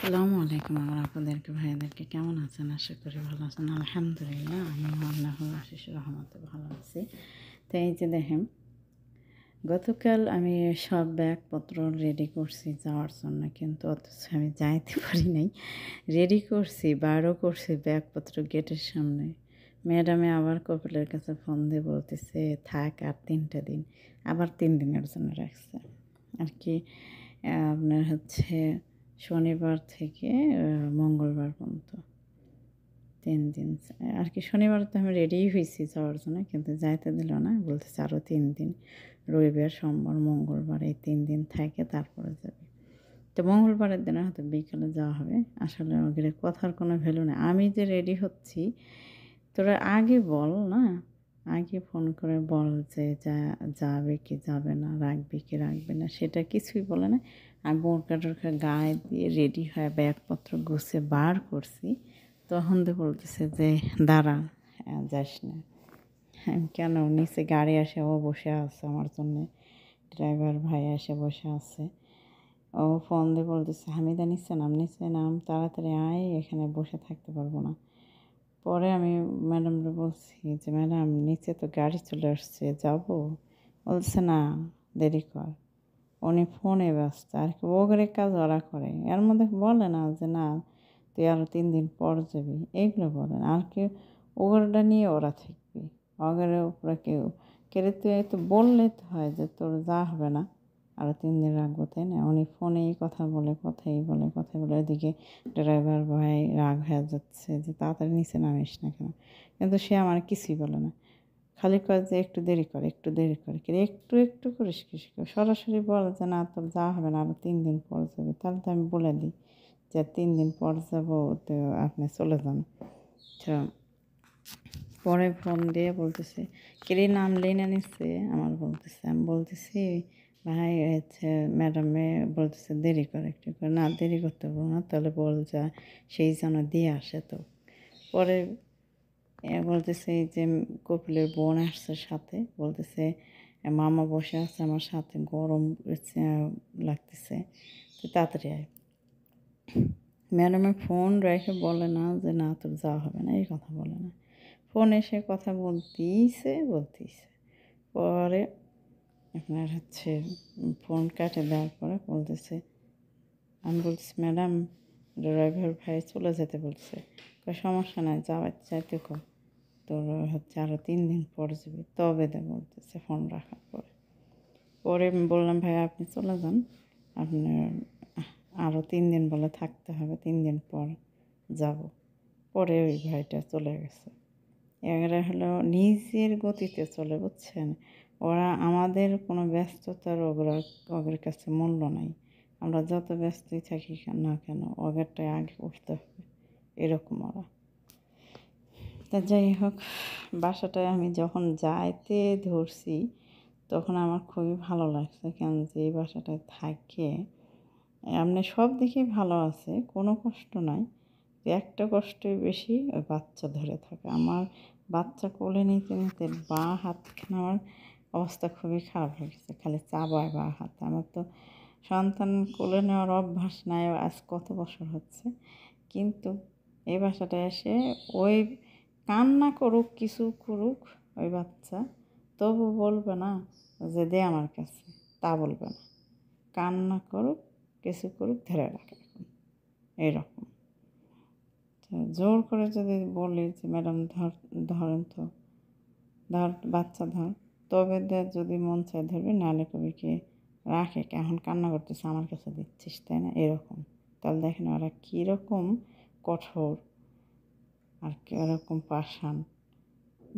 আসসালামু আলাইকুম আমার আপনাদেরকে ভাইয়াদেরকে কেমন আছেন? আশা করি ভালো আছেন। আলহামদুলিল্লাহ আমি আল্লাহর আশিস রহমতে ভালো আছি। তো এই যে দেখেন, গতকাল আমি সব ব্যাগপত্র রেডি করছি যাওয়ার জন্য, কিন্তু অথচ আমি যাইতে পারি নাই। রেডি করছি, বারও করছি ব্যাগপত্র গেটের সামনে। ম্যাডামে আবার কপিলের কাছে ফোন দিয়ে বলতেছে থাক আর 3টা দিন, আবার 3 দিনের জন্য রাখছে আর কি। আপনার হচ্ছে শনিবার থেকে মঙ্গলবার পর্যন্ত 3 দিন আর কি। শনিবার তো আমি রেডিই হয়েছি যাওয়ার জন্য, কিন্তু যাইতে দিল না, বলতেছে আরও 3 দিন, রবিবার সোমবার মঙ্গলবার এই 3 দিন থাকে তারপরে যাবে। তো মঙ্গলবারের দিনে হয়তো বিকালে যাওয়া হবে। আসলে ওদের কথার কোনো ভ্যালু নেই। আমি যে রেডি হচ্ছি, তোরা আগে বল না, আগে ফোন করে বল যে যাবে কি যাবে না, রাখবি কি রাখবে না, সেটা কিছুই বলে না। আমি বোরকা টোরকা গায়ে দিয়ে রেডি হয়ে ব্যাগপত্র গুছিয়ে বার করছি, তখন তো বলতেছে যে দাঁড়া, যাস না। আমি কেন, নিচে গাড়ি আসে, ও বসে আছে আমার জন্যে, ড্রাইভার ভাই এসে বসে আছে। ও ফোন দিয়ে বলতেছে হামিদা নিচে নাম, তাড়াতাড়ি আয়, এখানে বসে থাকতে পারবো না। পরে আমি ম্যাডামকে বলছি যে ম্যাডাম নিচে তো গাড়ি চলে আসছে, যাবো? বলছে না, দেরি কর। উনি ফোনে ব্যস্ত আর কি, ওগরে কাজ ওরা করে, এর মধ্যে বলে না যে না তুই আরও 3 দিন পর যাবি, এইগুলো বলেন আর কি। ওগরটা নিয়ে ওরা থাকবি, ওগরের উপরে কেউ কেড়ে, তুই তো বললে তো হয় যে তোর যা হবে না, আরও 3 দিন রাখবো, তাই না? উনি ফোনেই কথা বলে, কথাই বলে এদিকে ড্রাইভার ভাই রাগ হয়ে যাচ্ছে যে তাড়াতাড়ি নিচে নামিস না কেন, কিন্তু সে আমার কিছুই বলে না। খালি কয় যে একটু দেরি করে, একটু করিস কিছু, সরাসরি বল যে না তোর যা হবে না, আরও 3 দিন পর যাবে। তাহলে তো আমি বলে দিই যে 3 দিন পর যাবো, তো আপনি চলে যান। আচ্ছা, পরে ফোন দিয়ে বলতেছে কেরে নামলেই না নিচ্ছে আমার, বলতেছে। আমি বলতেছি ভাই হচ্ছে ম্যাডামে বলতেছে দেরি করে, একটু করে। না, দেরি করতে পারবো না, তাহলে বল যা, সেই যেন দিয়ে আসে। তো পরে বলতেছে এই যে কপিলের বোন আসছে সাথে, বলতেছে মামা বসে আছে আমার সাথে, গরম লাগতেছে, তো তাড়াতাড়ি আয়। ম্যাডামের ফোন রেখে বলে না যে না তোর যাওয়া হবে না, এই কথা বলে না। ফোন এসে কথা বলতেইছে। পরে আপনার হচ্ছে ফোন কাটে দেওয়ার পরে বলতেছে, আমি বলছি ম্যাডাম ড্রাইভার ভাই চলে যেতে বলছে। সমস্যা নাই, যাইতে কর, তোর হচ্ছে আরও 3 দিন পর যাবি তবে দে, বলতেছে ফোন রাখার পরে। পরে বললাম ভাই আপনি চলে যান, আপনার আরও 3 দিন বলে থাকতে হবে, 3 দিন পর যাব। পরে ওই ভাইটা চলে গেছে। এবারে হলো নিজের গতিতে চলে, বুঝছেন? ওরা আমাদের কোনো ব্যস্ততার ওদের কাছে মূল্য নাই। আমরা যত ব্যস্তই থাকি না কেন, ওদেরটাই আগে উঠতে হবে, এরকম ওরা। তা যাই হোক, বাসাটায় আমি যখন যাইতে ধরছি তখন আমার খুবই ভালো লাগছে, কেন যে এই বাসাটায় থাকে এমনি সব দিকেই ভালো আছে, কোনো কষ্ট নাই। একটা কষ্টই বেশি, ওই বাচ্চা ধরে থাকে। আমার বাচ্চা কোলে নিতে নিতে বাঁ হাতখানে আমার অবস্থা খুবই খারাপ হয়ে গেছে, খালি চাবায় বাঁ হাত। আমার তো সন্তান কোলে নেওয়ার অভ্যাস নাই, আজ কত বছর হচ্ছে, কিন্তু এই বাসাটায় এসে ওই কান্না করুক কিছু করুক ওই বাচ্চা, তবু বলবে না যে দে আমার কাছে, তা বলবে না। কান্না করুক কিছু করুক, ধরে রাখে এখন এইরকম। জোর করে যদি বলি যে ম্যাডাম ধরেন তো, বাচ্চা ধর, তবে যদি মন চায় ধরবি, নাহলে কবি কি রাখে, এখন কান্না করতেছে আমার কাছে দিচ্ছিস, তাই না? এরকম। তাহলে দেখেন ওরা কীরকম কঠোর আর কীরকম পাষাণ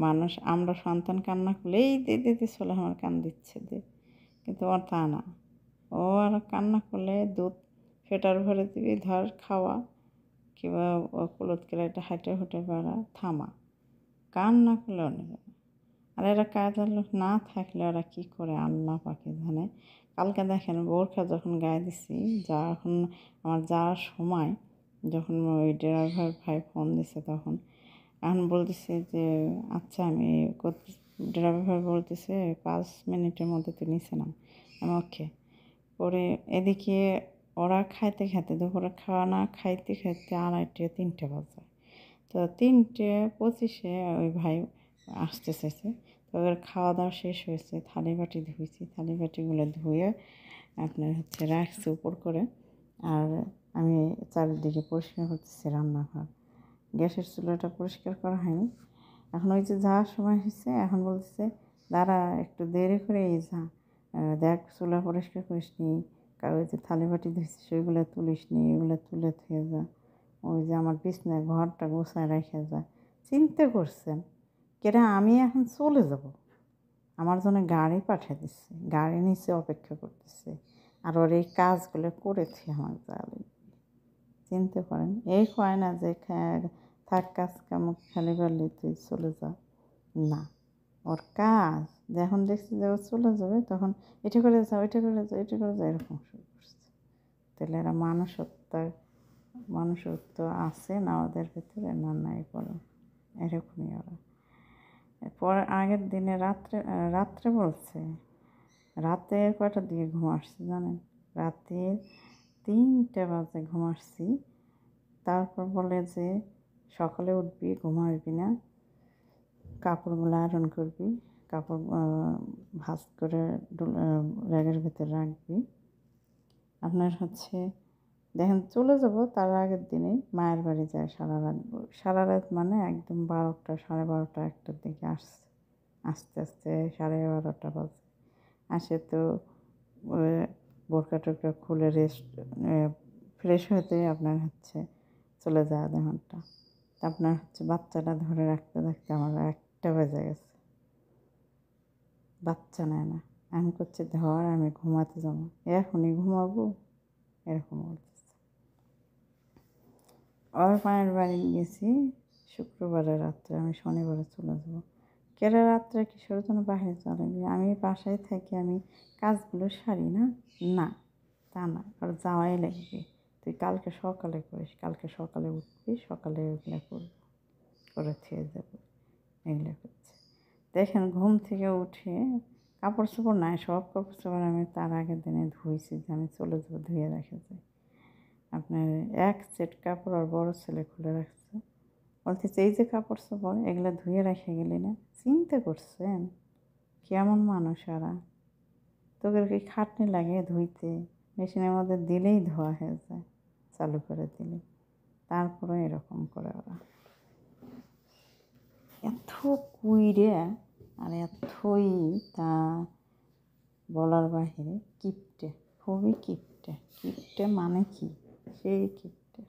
মানুষ। আমরা সন্তান কান্না করলে এই দিতে চলে আমার কান দিচ্ছে দে, কিন্তু ওর তা না। ও আর কান্না করলে দুধ ফেটার ভরে দিবি, ধর খাওয়া, কিংবা কুলত কেলাইটা হাঁটে হুটে বেড়া, থামা, কান্না করলে নেবে না। আর এরা কাজের লোক না থাকলে ওরা কী করে আল্লাহ পাকে জানে। কালকে দেখেন বোরখা যখন গায়ে দিছি, যখন আমার যাওয়ার সময়, যখন ওই ড্রাইভার ভাই ফোন দিছে, তখন এখন বলতেছে যে আচ্ছা আমি ড্রাইভার ভাই বলতেছে 5 মিনিটের মধ্যে তুই নিচে নাম। আমি ওকে। পরে এদিকে ওরা খাইতে খাইতে দুপুরে খাওয়া না খাইতে খাইতে 2:30-3টে বাজে। তো 3:25-এ ওই ভাই আসতে চাইছে। তো ওদের খাওয়া দাওয়া শেষ হয়েছে, থালি বাটি ধুয়েছি, থালি বাটিগুলো ধুয়ে আপনার রাখছি উপর করে। আর আমি চারিদিকে পরিষ্কার করতেছি রান্নাঘর। গ্যাসের চুলাটা পরিষ্কার করা হয়নি। এখন ওই যে যাওয়ার সময় হয়েছে, এখন বলতেছে দাঁড়া একটু দেরি করে এই যা, দেখ চুলা পরিষ্কার করিস নি, ওই যে থালি বাটি ধুয়েছি সেগুলো তুলিস নি, এগুলো তুলে থুয়ে যা, ওই যে আমার বিছনায় ঘরটা গোছায় রেখে যা। চিন্তা করছেন কেরা আমি এখন চলে যাব, আমার জন্য গাড়ি পাঠিয়ে দিচ্ছে, গাড়ি নিচে অপেক্ষা করতেছে, আর ওর এই কাজগুলো করেছি আমার জালে। চিনতে পারেন, এই হয় না যে থাক কাজ কাম খালি পারলে তুই চলে যা, না, ওর কাজ যখন দেখছি যে ও চলে যাবে তখন এটা করে যাও, এটা করে যাও, এটা করে যাও, এরকম শুরু করছে। তাহলে এরা মানুষত্ব আছে না ওদের ভিতরে, না নাই বলো, এরকমই ওরা। এরপর আগের দিনে রাত্রে বলছে, রাতে কয়টার দিকে ঘুম আসছে জানেন? রাতে 3টে বাজে ঘুম আসছি। তারপর বলে যে সকালে উঠবি, ঘুমাবি না, কাপড়গুলো আয়রন করবি, কাপড় ভাঁজ করে র্যাগের ভিতরে রাখবি। আপনার দেখেন চলে যাব তার আগের দিনে মায়ের বাড়ি যায় সারা রাত মানে একদম 12টা 12:30 1টার দিকে আসছে। আস্তে আস্তে 11:30 বাজে আসে। তো বোরকা টোরকা খুলে ফ্রেশ হতে আপনার চলে যায় আধা ঘন্টা। তা আপনার বাচ্চাটা ধরে রাখতে রাখতে আমার 1টা বেজে গেছে, বাচ্চা নেয় না। আমি করছি ধর আমি ঘুমাতে যাবো, এখনই ঘুমাবো, এরকম বলতেছে। ওর মায়ের বাড়ি গেছি শুক্রবারে রাত্রে, আমি শনিবারে চলে যাবো। কেরা রাত্রে কিশোর জন্য বাইরে চলে গিয়ে আমি বাসায় থাকি, আমি কাজগুলো সারি না, না তা না, আর যাওয়াই লাগবে। তুই কালকে সকালে করিস, কালকে সকালে উঠবি, সকালে ওইগুলো করবি, করে থুয়ে যাবো, এগুলো করছে। দেখেন ঘুম থেকে উঠে কাপড় চোপড় নাই, সব কাপড় চোপড় আমি তার আগের দিনে ধুয়েছি যে আমি চলে যাবো, ধুয়ে রেখে যাই। আপনার এক সেট কাপড় আর বড় ছেলে খুলে রাখছে, বলতেছে এই যে কাপড় চোপড় এগুলো ধুয়ে রেখে গেলি না। চিন্তা করছেন কেমন মানুষ ওরা? তোদের কি খাটনি লাগে ধুইতে? মেশিনের মধ্যে দিলেই ধোয়া হয়ে যায়, চালু করে দিলে। তারপরে এরকম করে ওরা এত কুইরে, আর এতই তা বলার বাহিরে কিপটে, খুবই কিপটে। কিপটে মানে কি? সেই কিপটে।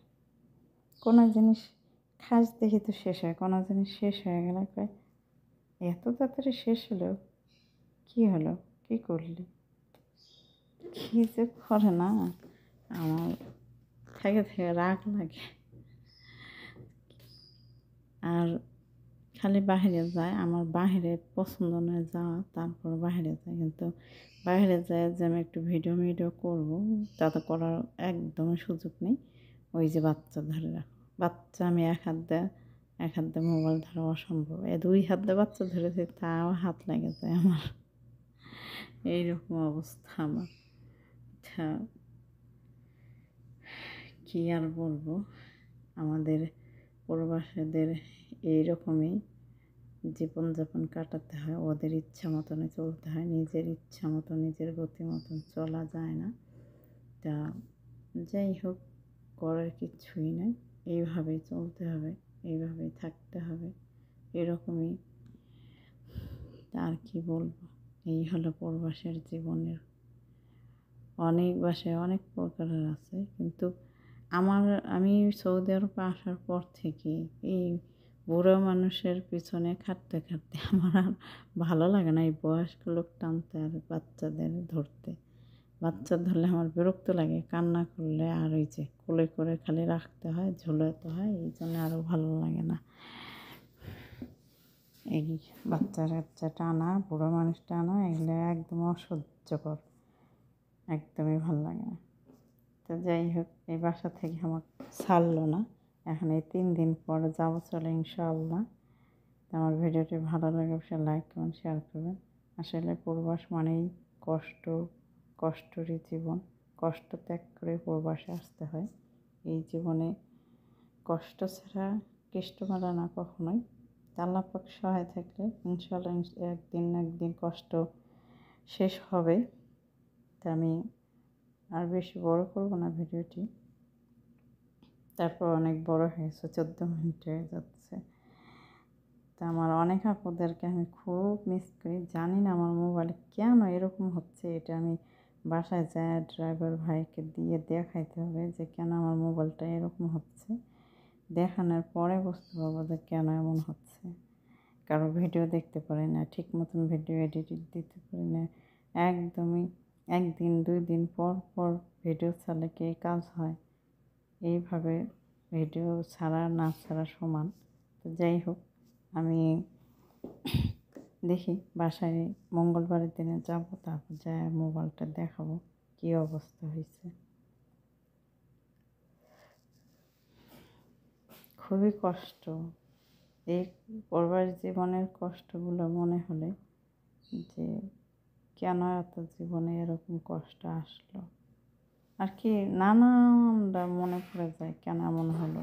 কোনো জিনিস খাস দেখি তো শেষ হয়, কোনো জিনিস শেষ হয়ে গেলে কয় এত তাড়াতাড়ি শেষ হলো, কী হলো, কী করলি, কী যে করে না, আমার থেকে থেকে রাগ লাগে। আর খালি বাইরে যায়, আমার বাইরে পছন্দ নয় যাওয়া, তারপর বাইরে যায়। কিন্তু বাইরে যায় যে আমি একটু ভিডিও করবো, তাতে করার একদমই সুযোগ নেই। ওই যে বাচ্চা ধরে রাখো, বাচ্চা আমি এক হাত দিয়ে মোবাইল ধরা অসম্ভব, 2 হাত দিয়ে বাচ্চা ধরেছি, তাও হাত লেগে যায় আমার, এইরকম অবস্থা আমার। আচ্ছা কী আর বলবো, আমাদের প্রবাসীদের এইরকমই জীবনযাপন কাটাতে হয়, ওদের ইচ্ছা মতনে চলতে হয়, নিজের ইচ্ছা মতো নিজের গতি মতন চলা যায় না। তা যাই হোক, করার কিচ্ছুই নাই, এইভাবেই চলতে হবে, এইভাবেই থাকতে হবে, এরকমই। আর কি বলবো, এই হলো প্রবাসের জীবনের। অনেক বাসায় অনেক প্রকারের আছে, কিন্তু আমি সৌদি আরবে আসার পর থেকে এই বুড়ো মানুষের পিছনে খাটতে খাটতে আমার আর ভালো লাগে না এই বয়স্ক লোক টানতে আর বাচ্চাদের ধরতে। বাচ্চা ধরলে আমার বিরক্ত লাগে, কান্না করলে আর ওই যে কোলে করে খালি রাখতে হয়, ঝুলাতে হয়, এই জন্য আরও ভালো লাগে না। এই বাচ্চা টানা, বুড়ো মানুষ টানা, এগুলো একদম অসহ্যকর, একদমই ভালো লাগে না। তো যাই হোক, এই বাসা থেকে আমার ছাড়লো না, এখন এই 3 দিন পর যাবো চলে ইনশাআল্লাহ। তো আমার ভিডিওটি ভালো লাগে অবশ্যই লাইক করবেন, শেয়ার করবেন। আসলে প্রবাস মানেই কষ্টরই জীবন, কষ্ট ত্যাগ করে প্রবাসে আসতে হয়। এই জীবনে কষ্ট ছাড়া কেষ্ট মেলে না কখনোই। আল্লাহ পাক সহায় থাকলে ইনশাআল্লাহ একদিন না একদিন কষ্ট শেষ হবে। তা আমি আর বেশি বড় করব না ভিডিওটি। তারপর অনেক বড় হয়েছে, 14 মিনিট হয়ে যাচ্ছে। তা আমার অনেক আপুদেরকে আমি খুব মিস করি। জানি না আমার মোবাইলে কেন এরকম হচ্ছে। এটা আমি বাসায় যায় ড্রাইভার ভাইকে দিয়ে দেখাইতে হবে যে কেন আমার মোবাইলটা এরকম হচ্ছে। দেখানোর পরে বুঝতে পারবো যে কেন এমন হচ্ছে। কারো ভিডিও দেখতে পারি না, ঠিক মতন ভিডিও এডিট দিতে পারি না। একদমই 1 দিন 2 দিন পর পর ভিডিও ছাড়লে কি কাজ হয়? এইভাবে ভিডিও ছাড়া না ছাড়া সমান। তো যাই হোক, আমি দেখি বাসায় মঙ্গলবারের দিনে যাব, তারপর যায় মোবাইলটা দেখাবো কী অবস্থা হয়েছে। খুবই কষ্ট। এই প্রবাস জীবনের কষ্টগুলো মনে হলে যে কেন এত জীবনে এরকম কষ্ট আসলো আর কি নানানটা মনে পড়ে যায়, কেন এমন হলো।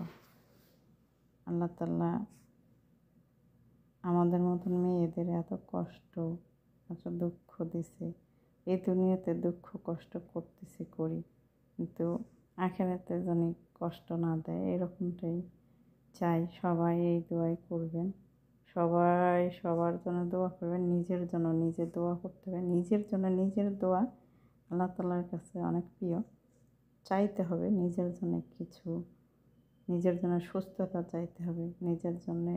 আল্লাহ তাআলা আমাদের মতন মেয়েদের এত কষ্ট, এত দুঃখ দিছে। এই দুনিয়াতে দুঃখ কষ্ট করতেছি করি, কিন্তু আখিরাতে যেন কষ্ট না দেয় এরকমটাই চাই। সবাই এই দোয়াই করবেন, সবাই সবার জন্য দোয়া করবেন, নিজের জন্য নিজে দোয়া করতে হবে। নিজের জন্য নিজের দোয়া আল্লাহ তাআলার কাছে অনেক প্রিয়। চাইতে হবে নিজের জন্য কিছু, নিজের জন্য সুস্থতা চাইতে হবে, নিজের জন্যে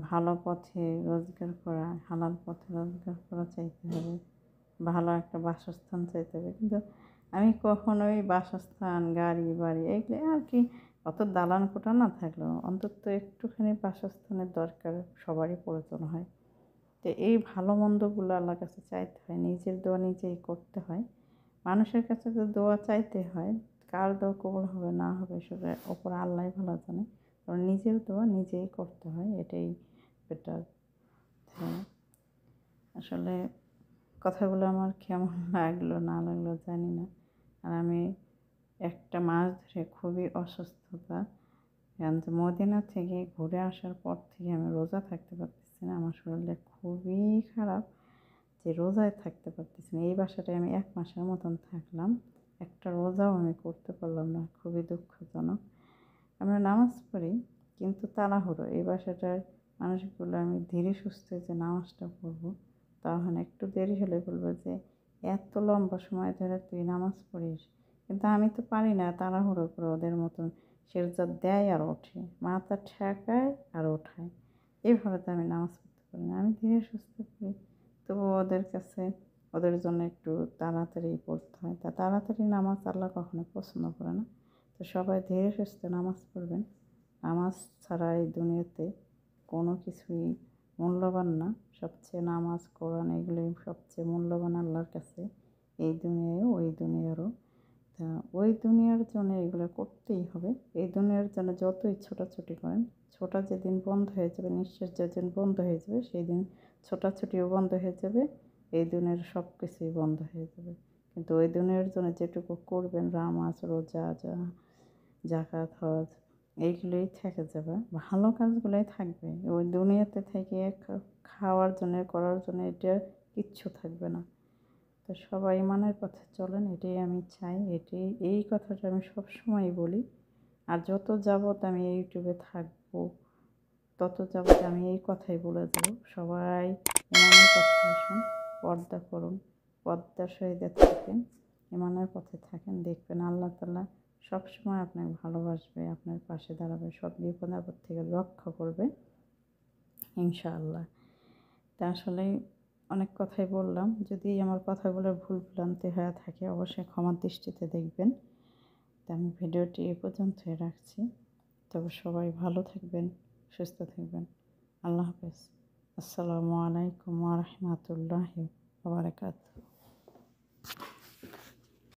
ভালো পথে রোজগার করা, হালাল পথে রোজগার করা চাইতে হবে, ভালো একটা বাসস্থান চাইতে হবে। কিন্তু আমি কখনোই বাসস্থান, গাড়ি বাড়ি এগুলো আর কি অত দালান কোঠা না থাকলেও অন্তত একটুখানি বাসস্থানের দরকার সবারই প্রয়োজন হয়। তো এই ভালো মন্দগুলো আল্লাহর কাছে চাইতে হয়, নিজের দোয়া নিজেই করতে হয়। মানুষের কাছে তো দোয়া চাইতে হয়, কার দোয়া কবুল হবে না হবে সেটার ওপর আল্লাহই ভালো জানে। কারণ নিজের দোয়া নিজেই করতে হয়, এটাই বেটার। আসলে কথাগুলো আমার কেমন লাগলো না লাগলো জানি না। আর আমি একটা মাস ধরে খুবই অসুস্থতা, কারণ মদিনা থেকে ঘুরে আসার পর থেকে আমি রোজা থাকতে পারতেছি না। আমার শরীরটা খুবই খারাপ যে রোজায় থাকতে পারতেছি না। এই বাসাটায় আমি 1 মাসের মতন থাকলাম, একটা রোজাও আমি করতে পারলাম না। খুবই দুঃখজনক। আমরা নামাজ পড়ি কিন্তু তাড়াহুড়ো। এই বাসাটার মানুষগুলো আমি ধীরে সুস্থে যে নামাজটা পড়বো, তখন একটু দেরি হলে বলবো যে এত লম্বা সময় ধরে তুই নামাজ পড়িস। কিন্তু আমি তো পারি না তাড়াহুড়ো করে ওদের মতন সেজদা দেয় আর ওঠে, মাথা ঠেকায় আর ওঠায়। এইভাবে তো আমি নামাজ পড়তে পারি না। আমি ধীরে সুস্থে পড়ি, তবু ওদের কাছে ওদের জন্য একটু তাড়াতাড়ি পড়তে হয়। তা তাড়াতাড়ি নামাজ আল্লাহ কখনো পছন্দ করে না। তো সবাই ধীরে সুস্থে নামাজ পড়বেন। নামাজ ছাড়া এই দুনিয়াতে কোনো কিছুই মূল্যবান না। সবচেয়ে নামাজ, কোরআন এগুলোই সবচেয়ে মূল্যবান আল্লাহর কাছে, এই দুনিয়ায়ও ওই দুনিয়ারও। তা ওই দুনিয়ার জন্য এগুলো করতেই হবে। এই দুনিয়ার জন্য যতই ছোটাছুটি করেন, ছোটা যেদিন বন্ধ হয়ে যাবে, নিঃশ্বাস যেদিন বন্ধ হয়ে যাবে, সেই দিন ছোটাছুটিও বন্ধ হয়ে যাবে, এই দুনিয়ার সব কিছুই বন্ধ হয়ে যাবে। কিন্তু ওই দুনিয়ার জন্য যেটুকু করবেন, নামাজ, রোজা, যাকাত, হজ, এইগুলোই থেকে যাবে, ভালো কাজগুলোই থাকবে। ওই দুনিয়াতে থেকে খাওয়ার জন্য, করার জন্য এটা কিচ্ছু থাকবে না। তো সবাই ইমানের পথে চলেন, এটাই আমি চাই। এই কথাটা আমি সবসময়ই বলি। আর যত যাবৎ আমি ইউটিউবে থাকবো, তত যাবৎ আমি এই কথাই বলে যাব, সবাই ইমানের পথে আসুন, পর্দা করুন, পর্দার সহিত থাকেন, ইমানের পথে থাকেন। দেখবেন আল্লাহ তাআলা সবসময় আপনাকে ভালোবাসবে, আপনার পাশে দাঁড়াবে, সব বিপদ আপদ থেকে রক্ষা করবে ইনশাআল্লাহ। তা আসলে অনেক কথাই বললাম। যদি আমার কথাগুলো ভুল ভ্রান্তি হয়ে থাকে অবশ্যই ক্ষমার দৃষ্টিতে দেখবেন। তা আমি ভিডিওটি এ পর্যন্তই রাখছি। তবে সবাই ভালো থাকবেন, সুস্থ থাকবেন। আল্লাহ হাফেজ। আসসালামু আলাইকুম ওয়া রাহমাতুল্লাহি ওয়া বারাকাতুহু।